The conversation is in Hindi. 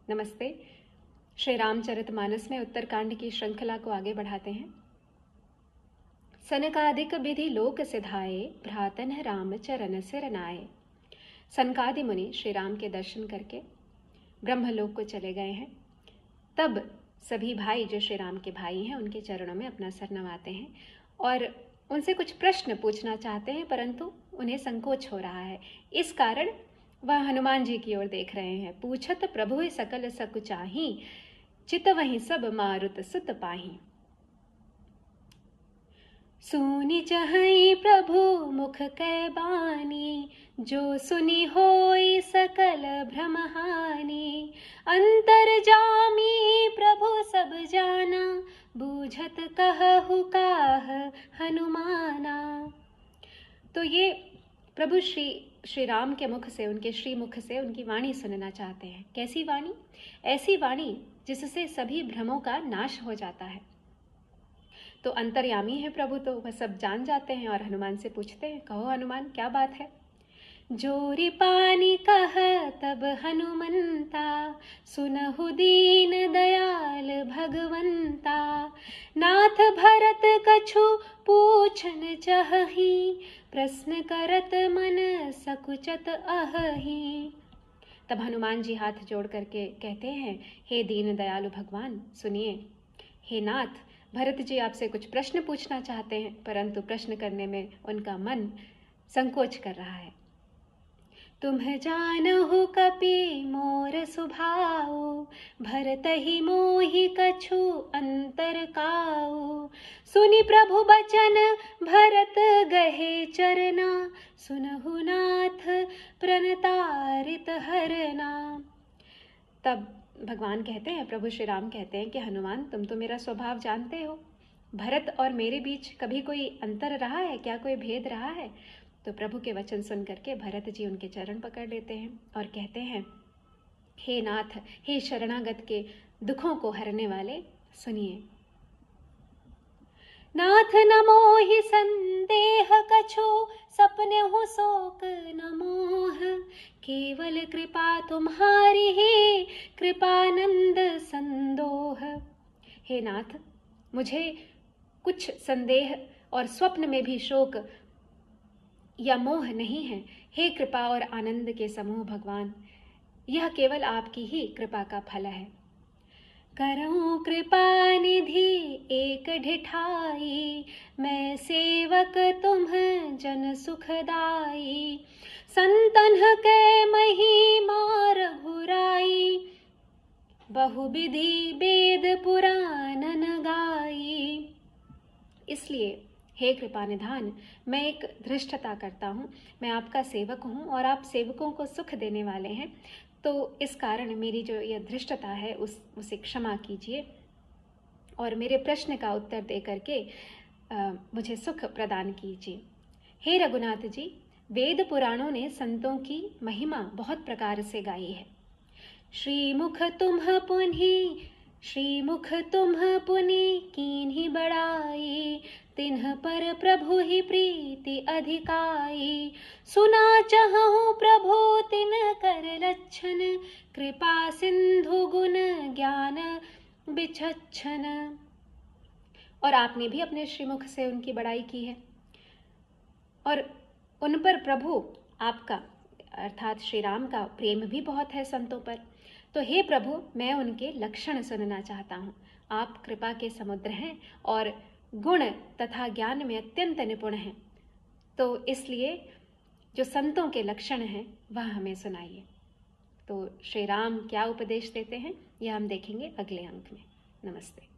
नमस्ते। श्री रामचरितमानस में उत्तरकांड की श्रृंखला को आगे बढ़ाते हैं। सनकादिक विधि लोक सिधाए, भ्रातन राम चरण सिर नाए। सनकादि मुनि श्री राम के दर्शन करके ब्रह्मलोक को चले गए हैं। तब सभी भाई जो श्री राम के भाई हैं उनके चरणों में अपना सर नवाते हैं और उनसे कुछ प्रश्न पूछना चाहते हैं, परंतु उन्हें संकोच हो रहा है। इस कारण वह हनुमान जी की ओर देख रहे हैं। पूछत प्रभु सकल सकुचाही, चित वहीं सब मारुत सुत पाही। सुनि चहई प्रभु मुख कै बानी, जो सुनि होई सकल भ्रम हानि। अंतर जामी प्रभु सब जाना, बूझत कहु काह हनुमाना। तो ये प्रभु श्री राम के मुख से, उनके श्री मुख से उनकी वाणी सुनना चाहते हैं। कैसी वाणी? ऐसी वाणी जिससे सभी भ्रमों का नाश हो जाता है। तो अंतर्यामी है प्रभु, तो वह सब जान जाते हैं और हनुमान से पूछते हैं, कहो हनुमान क्या बात है। जोरी पानी कह तब हनुमंता, सुनहु दीन दयाल भगवंता। नाथ भरत कछु पूछन चहही, प्रश्न करत मन सकुचत अहही। तब हनुमान जी हाथ जोड़ करके कहते हैं, हे दीन दयालु भगवान सुनिए। हे नाथ, भरत जी आपसे कुछ प्रश्न पूछना चाहते हैं, परंतु प्रश्न करने में उनका मन संकोच कर रहा है। तुम्ह जानहु कपि मोर सुभाऊ, भरत ही मोहि कछु अंतर काऊ। सुनि प्रभु बचन भरत गहे चरना, सुनहु नाथ प्रणतारित हरना। तब भगवान कहते हैं, प्रभु श्री राम कहते हैं कि हनुमान तुम तो मेरा स्वभाव जानते हो। भरत और मेरे बीच कभी कोई अंतर रहा है क्या? कोई भेद रहा है? तो प्रभु के वचन सुन करके भरत जी उनके चरण पकड़ लेते हैं और कहते हैं, हे नाथ, हे शरणागत के दुखों को हरने वाले, सुनिए। नाथ न मोहि संदेह कछु, सपने हो शोक न मोह। केवल कृपा तुम्हारी ही, कृपानंद संदोह। हे नाथ, मुझे कुछ संदेह और स्वप्न में भी शोक या मोह नहीं है। हे कृपा और आनंद के समूह भगवान, यह केवल आपकी ही कृपा का फल है। करऊं कृपा निधि एक ढिठाई, मैं सेवक तुम जन सुखदाई। संतन के महिमा रघुराई, बहुविधि वेद पुराणन गाई। इसलिए हे कृपा निधान, मैं एक धृष्टता करता हूँ। मैं आपका सेवक हूँ और आप सेवकों को सुख देने वाले हैं, तो इस कारण मेरी जो यह धृष्टता है उसे क्षमा कीजिए और मेरे प्रश्न का उत्तर दे करके मुझे सुख प्रदान कीजिए। हे रघुनाथ जी, वेद पुराणों ने संतों की महिमा बहुत प्रकार से गाई है। श्रीमुख तुम्ह पुनि कीन्ही बड़ाई, तिन्ह पर प्रभु ही प्रीति अधिकाई। सुना चाहूं प्रभु तिन कर लक्षण, कृपा सिंधु गुण ज्ञान विचक्षण। और आपने भी अपने श्रीमुख से उनकी बड़ाई की है और उन पर प्रभु आपका अर्थात श्री राम का प्रेम भी बहुत है संतों पर। तो हे प्रभु, मैं उनके लक्षण सुनना चाहता हूँ। आप कृपा के समुद्र हैं और गुण तथा ज्ञान में अत्यंत निपुण हैं, तो इसलिए जो संतों के लक्षण हैं वह हमें सुनाइए। तो श्री राम क्या उपदेश देते हैं यह हम देखेंगे अगले अंक में। नमस्ते।